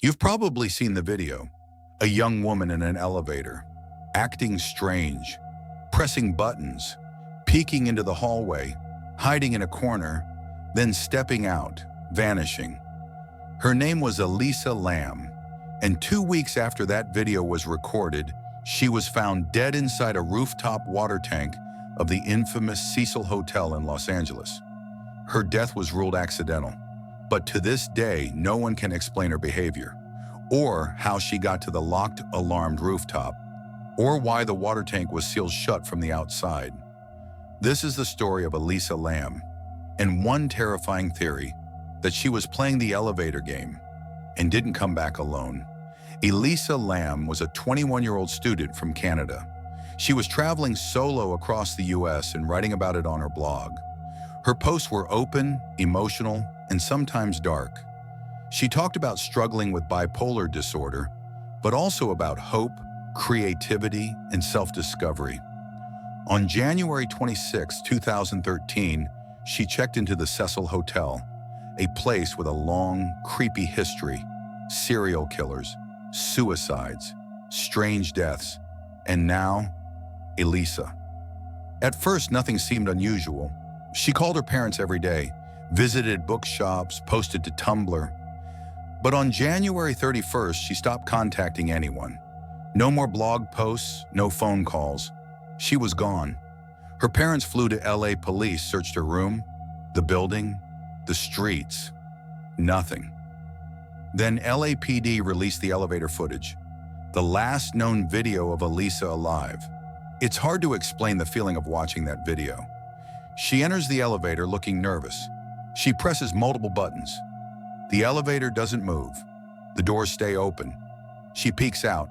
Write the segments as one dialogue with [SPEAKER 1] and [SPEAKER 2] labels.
[SPEAKER 1] You've probably seen the video. A young woman in an elevator, acting strange, pressing buttons, peeking into the hallway, hiding in a corner, then stepping out, vanishing. Her name was Elisa Lam, and 2 weeks after that video was recorded, she was found dead inside a rooftop water tank of the infamous Cecil Hotel in Los Angeles. Her death was ruled accidental, but to this day, no one can explain her behavior, or how she got to the locked, alarmed rooftop, or why the water tank was sealed shut from the outside. This is the story of Elisa Lam, and one terrifying theory, that she was playing the elevator game and didn't come back alone. Elisa Lam was a 21-year-old student from Canada. She was traveling solo across the US and writing about it on her blog. Her posts were open, emotional, and sometimes dark. She talked about struggling with bipolar disorder, but also about hope, creativity, and self-discovery. On January 26, 2013, she checked into the Cecil Hotel, a place with a long, creepy history, serial killers, suicides, strange deaths, and now, Elisa. At first, nothing seemed unusual. She called her parents every day, visited bookshops, posted to Tumblr. But on January 31st, she stopped contacting anyone. No more blog posts, no phone calls. She was gone. Her parents flew to LA police, searched her room, the building, the streets. Nothing. Then LAPD released the elevator footage, the last known video of Elisa alive. It's hard to explain the feeling of watching that video. She enters the elevator looking nervous. She presses multiple buttons. The elevator doesn't move. The doors stay open. She peeks out,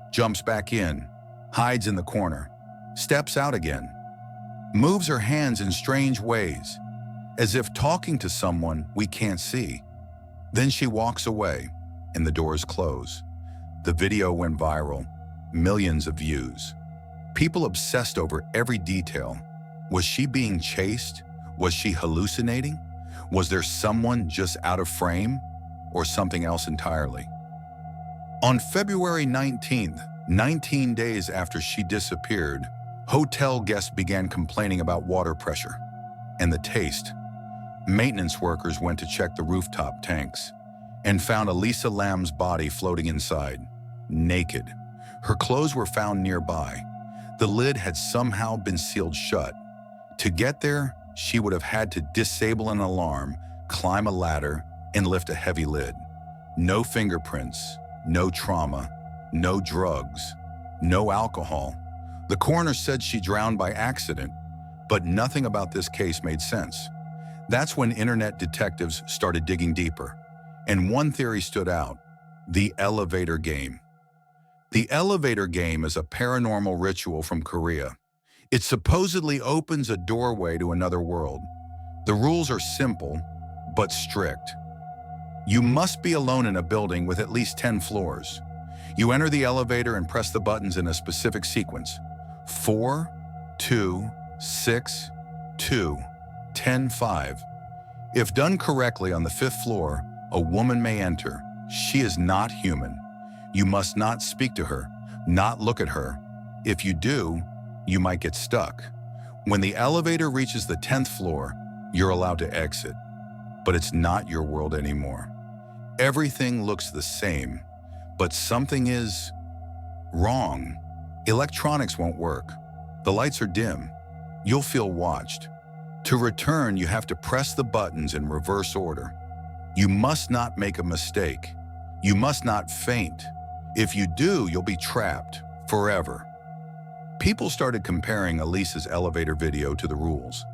[SPEAKER 1] jumps back in, hides in the corner, steps out again, moves her hands in strange ways, as if talking to someone we can't see. Then she walks away, and the doors close. The video went viral, millions of views. People obsessed over every detail. Was she being chased? Was she hallucinating? Was there someone just out of frame, or something else entirely? On February 19th, 19 days after she disappeared, hotel guests began complaining about water pressure and the taste. Maintenance workers went to check the rooftop tanks and found Elisa Lam's body floating inside, naked. Her clothes were found nearby. The lid had somehow been sealed shut. To get there, she would have had to disable an alarm, climb a ladder, and lift a heavy lid. No fingerprints, no trauma, no drugs, no alcohol. The coroner said she drowned by accident, but nothing about this case made sense. That's when internet detectives started digging deeper, and one theory stood out: the elevator game. The elevator game is a paranormal ritual from Korea. It supposedly opens a doorway to another world. The rules are simple, but strict. You must be alone in a building with at least 10 floors. You enter the elevator and press the buttons in a specific sequence: 4, 2, 6, 2, 10, 5. If done correctly on the 5th floor, a woman may enter. She is not human. You must not speak to her, not look at her. If you do, you might get stuck. When the elevator reaches the 10th floor, you're allowed to exit. But it's not your world anymore. Everything looks the same, but something is wrong. Electronics won't work. The lights are dim. You'll feel watched. To return, you have to press the buttons in reverse order. You must not make a mistake. You must not faint. If you do, you'll be trapped forever. People started comparing Elisa's elevator video to the rules.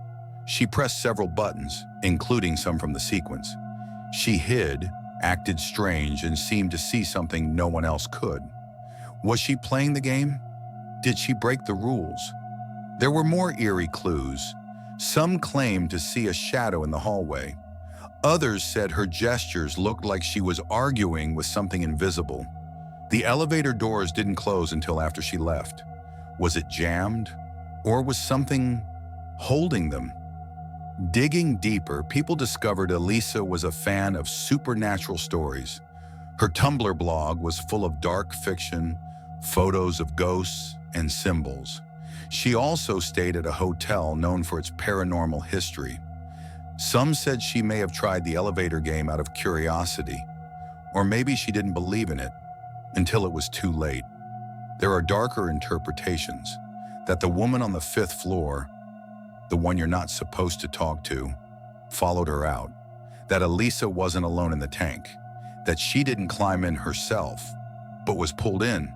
[SPEAKER 1] She pressed several buttons, including some from the sequence. She hid, acted strange, and seemed to see something no one else could. Was she playing the game? Did she break the rules? There were more eerie clues. Some claimed to see a shadow in the hallway. Others said her gestures looked like she was arguing with something invisible. The elevator doors didn't close until after she left. Was it jammed? Or was something holding them? Digging deeper, people discovered Elisa was a fan of supernatural stories. Her Tumblr blog was full of dark fiction, photos of ghosts, and symbols. She also stayed at a hotel known for its paranormal history. Some said she may have tried the elevator game out of curiosity, or maybe she didn't believe in it until it was too late. There are darker interpretations that the woman on the 5th floor, the one you're not supposed to talk to, followed her out, that Elisa wasn't alone in the tank, that she didn't climb in herself, but was pulled in.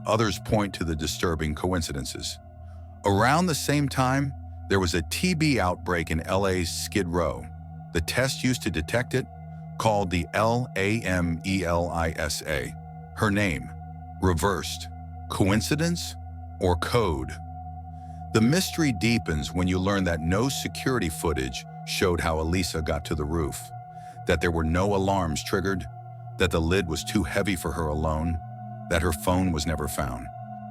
[SPEAKER 1] Others point to the disturbing coincidences. Around the same time, there was a TB outbreak in LA's Skid Row. The test used to detect it, called the LAMELISA. Her name, reversed. Coincidence or code? The mystery deepens when you learn that no security footage showed how Elisa got to the roof, that there were no alarms triggered, that the lid was too heavy for her alone, that her phone was never found.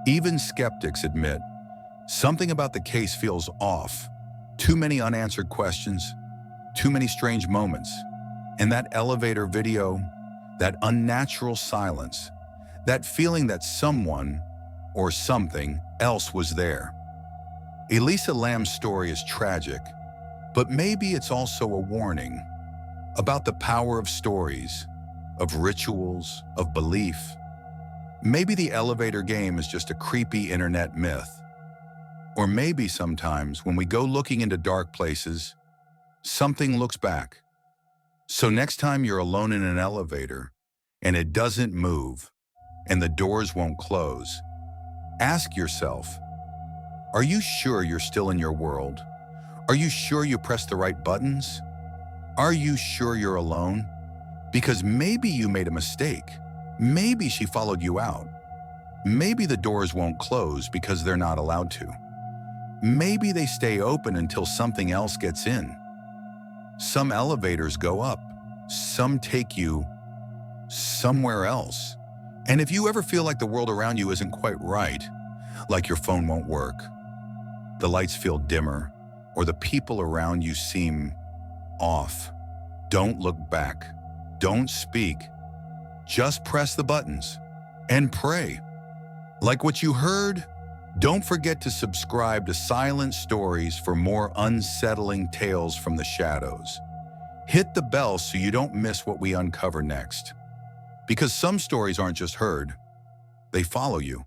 [SPEAKER 1] Even skeptics admit something about the case feels off. Too many unanswered questions, too many strange moments. And that elevator video, that unnatural silence, that feeling that someone or something else was there. Elisa Lam's story is tragic, but maybe it's also a warning about the power of stories, of rituals, of belief. Maybe the elevator game is just a creepy internet myth. Or maybe sometimes when we go looking into dark places, something looks back. So next time you're alone in an elevator and it doesn't move and the doors won't close, ask yourself, are you sure you're still in your world? Are you sure you pressed the right buttons? Are you sure you're alone? Because maybe you made a mistake. Maybe she followed you out. Maybe the doors won't close because they're not allowed to. Maybe they stay open until something else gets in. Some elevators go up. Some take you somewhere else. And if you ever feel like the world around you isn't quite right, like your phone won't work, the lights feel dimmer, or the people around you seem off, don't look back. Don't speak. Just press the buttons and pray. Like what you heard? Don't forget to subscribe to Silent Stories for more unsettling tales from the shadows. Hit the bell so you don't miss what we uncover next. Because some stories aren't just heard, they follow you.